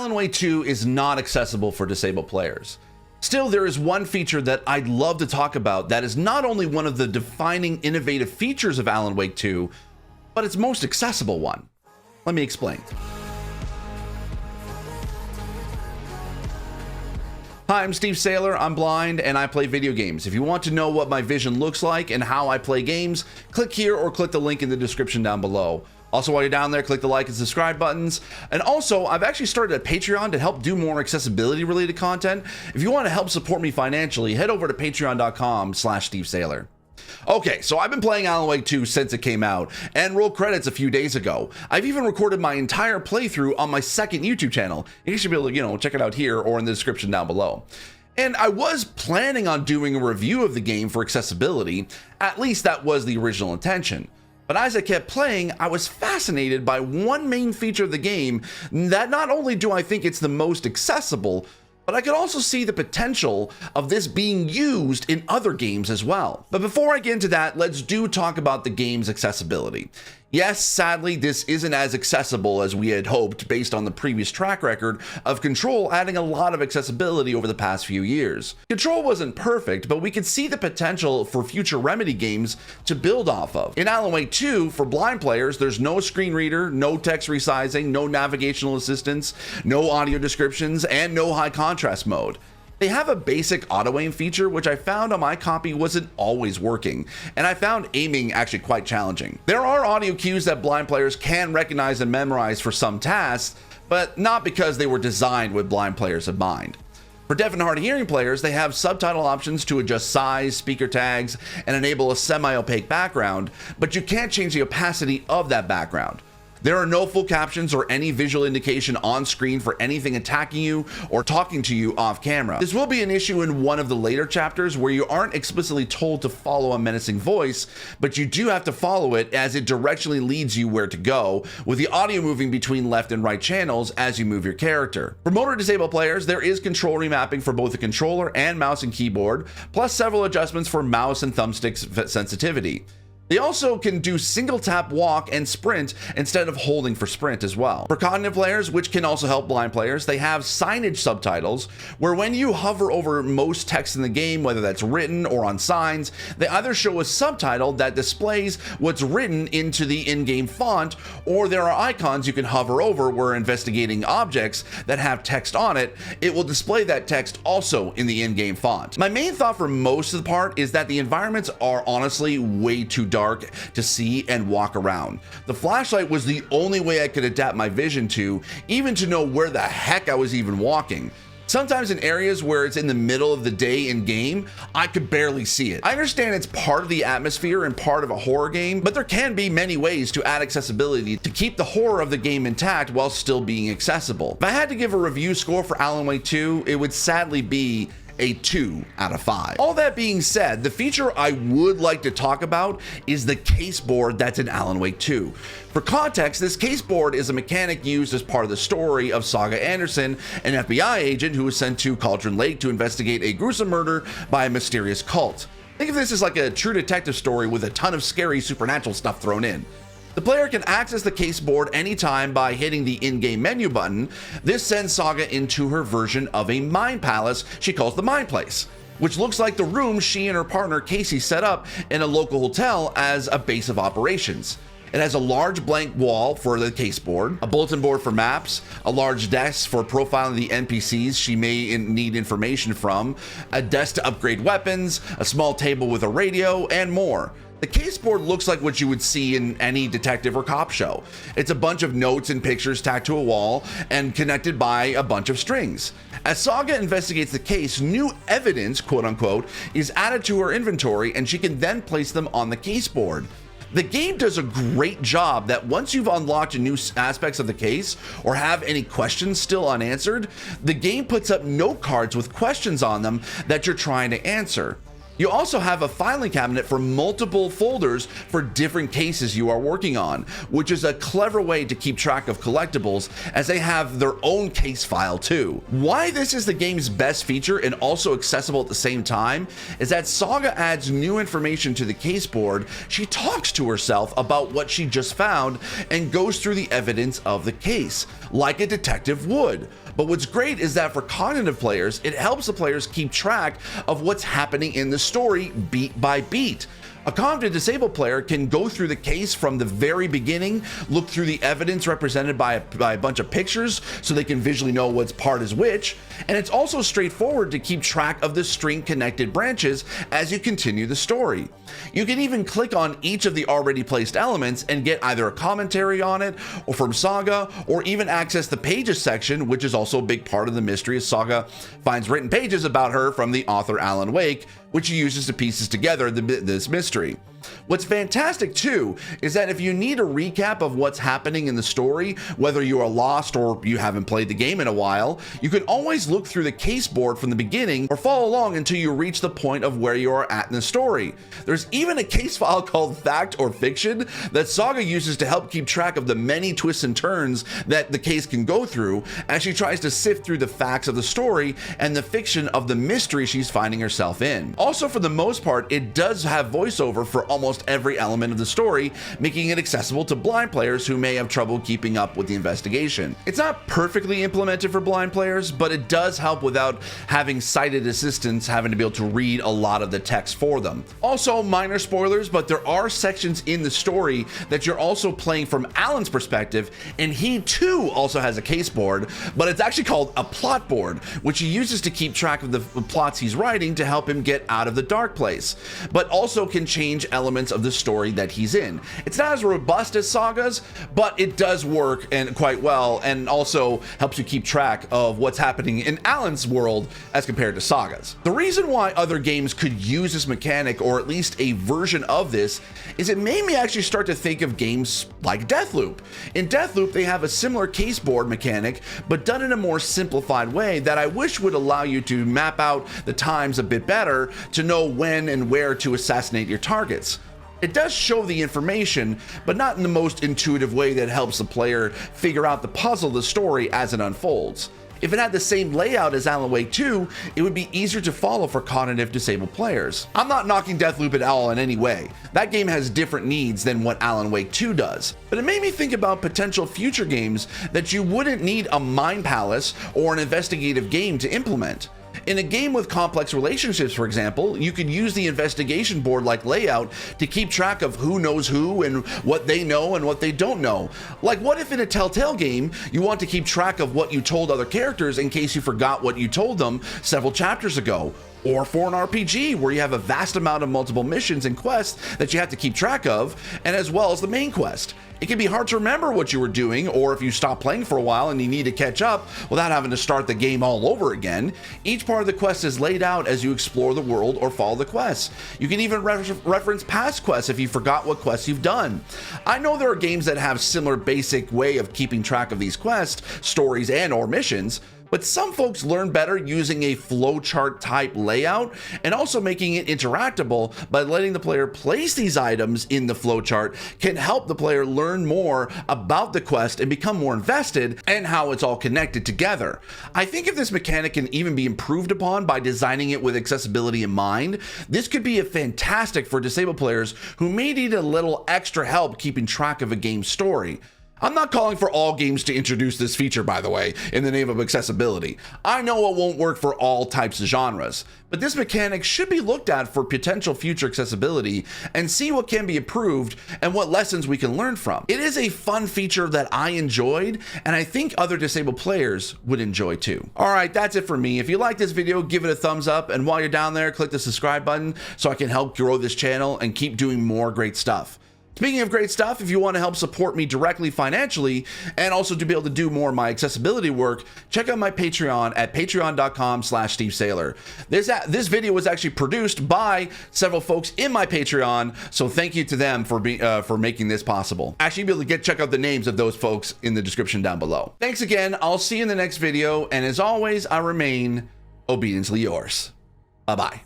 Alan Wake 2 is not accessible for disabled players. Still, there is one feature that I'd love to talk about that is not only one of the defining innovative features of Alan Wake 2, but its most accessible one. Let me explain. Hi, I'm Steve Saylor, I'm blind, and I play video games. If you want to know what my vision looks like and how I play games, click here or click the link in the description down below. Also, while you're down there, click the like and subscribe buttons. And also, I've actually started a Patreon to help do more accessibility related content. If you want to help support me financially, head over to patreon.com/SteveSaylor. Okay, so I've been playing Alan Wake 2 since it came out, and rolled credits a few days ago. I've even recorded my entire playthrough on my second YouTube channel. You should be able to, check it out here or in the description down below. And I was planning on doing a review of the game for accessibility, at least that was the original intention. But as I kept playing, I was fascinated by one main feature of the game that not only do I think it's the most accessible, but I could also see the potential of this being used in other games as well. But before I get into that, let's talk about the game's accessibility. Yes, sadly, this isn't as accessible as we had hoped based on the previous track record of Control adding a lot of accessibility over the past few years. Control wasn't perfect, but we could see the potential for future Remedy games to build off of. In Alan Wake 2, for blind players, there's no screen reader, no text resizing, no navigational assistance, no audio descriptions, and no high contrast mode. They have a basic auto-aim feature, which I found on my copy wasn't always working, and I found aiming actually quite challenging. There are audio cues that blind players can recognize and memorize for some tasks, but not because they were designed with blind players in mind. For deaf and hard of hearing players, they have subtitle options to adjust size, speaker tags, and enable a semi-opaque background, but you can't change the opacity of that background. There are no full captions or any visual indication on screen for anything attacking you or talking to you off camera. This will be an issue in one of the later chapters where you aren't explicitly told to follow a menacing voice, but you do have to follow it as it directionally leads you where to go, with the audio moving between left and right channels as you move your character. For motor disabled players, there is control remapping for both the controller and mouse and keyboard, plus several adjustments for mouse and thumbstick sensitivity. They also can do single tap walk and sprint instead of holding for sprint as well. For cognitive players, which can also help blind players, they have signage subtitles where when you hover over most text in the game, whether that's written or on signs, they either show a subtitle that displays what's written into the in-game font, or there are icons you can hover over where investigating objects that have text on it, it will display that text also in the in-game font. My main thought for most of the part is that the environments are honestly way too dark to see and walk around. The flashlight was the only way I could adapt my vision to, even to know where the heck I was even walking. Sometimes in areas where it's in the middle of the day in game, I could barely see it. I understand it's part of the atmosphere and part of a horror game, but there can be many ways to add accessibility to keep the horror of the game intact while still being accessible. If I had to give a review score for Alan Wake 2, it would sadly be a 2 out of 5. All that being said, the feature I would like to talk about is the caseboard that's in Alan Wake 2. For context, this caseboard is a mechanic used as part of the story of Saga Anderson, an FBI agent who was sent to Cauldron Lake to investigate a gruesome murder by a mysterious cult. Think of this as like a true detective story with a ton of scary supernatural stuff thrown in. The player can access the caseboard anytime by hitting the in-game menu button. This sends Saga into her version of a mind palace she calls the Mind Place, which looks like the room she and her partner Casey set up in a local hotel as a base of operations. It has a large blank wall for the caseboard, a bulletin board for maps, a large desk for profiling the NPCs she may need information from, a desk to upgrade weapons, a small table with a radio, and more. The caseboard looks like what you would see in any detective or cop show. It's a bunch of notes and pictures tacked to a wall and connected by a bunch of strings. As Saga investigates the case, new evidence, quote unquote, is added to her inventory and she can then place them on the caseboard. The game does a great job that once you've unlocked new aspects of the case or have any questions still unanswered, the game puts up note cards with questions on them that you're trying to answer. You also have a filing cabinet for multiple folders for different cases you are working on, which is a clever way to keep track of collectibles as they have their own case file too. Why this is the game's best feature and also accessible at the same time is that Saga adds new information to the caseboard. She talks to herself about what she just found and goes through the evidence of the case, like a detective would. But what's great is that for cognitive players, it helps the players keep track of what's happening in the story beat by beat. A cognitive disabled player can go through the case from the very beginning, look through the evidence represented by a bunch of pictures so they can visually know what's part is which, and it's also straightforward to keep track of the string connected branches as you continue the story. You can even click on each of the already placed elements and get either a commentary on it or from Saga, or even access the pages section, which is also a big part of the mystery, as Saga finds written pages about her from the author Alan Wake, which he uses to pieces together this mystery. What's fantastic too is that if you need a recap of what's happening in the story, whether you are lost or you haven't played the game in a while, you can always look through the caseboard from the beginning or follow along until you reach the point of where you are at in the story. There's even a case file called Fact or Fiction that Saga uses to help keep track of the many twists and turns that the case can go through as she tries to sift through the facts of the story and the fiction of the mystery she's finding herself in. Also, for the most part, it does have voiceover for almost every element of the story, making it accessible to blind players who may have trouble keeping up with the investigation. It's not perfectly implemented for blind players, but it does help without having sighted assistants having to be able to read a lot of the text for them. Also, minor spoilers, but there are sections in the story that you're also playing from Alan's perspective, and he too also has a case board, but it's actually called a plot board, which he uses to keep track of the plots he's writing to help him get out of the dark place, but also can change elements of the story that he's in. It's not as robust as Saga's, but it does work and quite well, and also helps you keep track of what's happening in Alan's world as compared to Saga's. The reason why other games could use this mechanic, or at least a version of this, is it made me actually start to think of games like Deathloop. In Deathloop, they have a similar caseboard mechanic, but done in a more simplified way that I wish would allow you to map out the times a bit better to know when and where to assassinate your targets. It does show the information, but not in the most intuitive way that helps the player figure out the puzzle of the story as it unfolds. If it had the same layout as Alan Wake 2, it would be easier to follow for cognitive disabled players. I'm not knocking Deathloop at all in any way. That game has different needs than what Alan Wake 2 does. But it made me think about potential future games that you wouldn't need a mind palace or an investigative game to implement. In a game with complex relationships, for example, you could use the investigation board-like layout to keep track of who knows who and what they know and what they don't know. Like, what if in a Telltale game, you want to keep track of what you told other characters in case you forgot what you told them several chapters ago? Or for an RPG where you have a vast amount of multiple missions and quests that you have to keep track of, and as well as the main quest. It can be hard to remember what you were doing, or if you stop playing for a while and you need to catch up without having to start the game all over again. Each part of the quest is laid out as you explore the world or follow the quests. You can even reference past quests if you forgot what quests you've done. I know there are games that have similar basic way of keeping track of these quests, stories, and or missions, but some folks learn better using a flowchart type layout and also making it interactable by letting the player place these items in the flowchart can help the player learn more about the quest and become more invested and how it's all connected together. I think if this mechanic can even be improved upon by designing it with accessibility in mind, this could be fantastic for disabled players who may need a little extra help keeping track of a game's story. I'm not calling for all games to introduce this feature, by the way, in the name of accessibility. I know it won't work for all types of genres, but this mechanic should be looked at for potential future accessibility and see what can be improved and what lessons we can learn from. It is a fun feature that I enjoyed, and I think other disabled players would enjoy too. All right, that's it for me. If you like this video, give it a thumbs up, and while you're down there, click the subscribe button so I can help grow this channel and keep doing more great stuff. Speaking of great stuff, if you want to help support me directly financially and also to be able to do more of my accessibility work, check out my Patreon at patreon.com/SteveSaylor. This video was actually produced by several folks in my Patreon, so thank you to them for making this possible. Actually, you'll be able to check out the names of those folks in the description down below. Thanks again. I'll see you in the next video, and as always, I remain obediently yours. Bye-bye.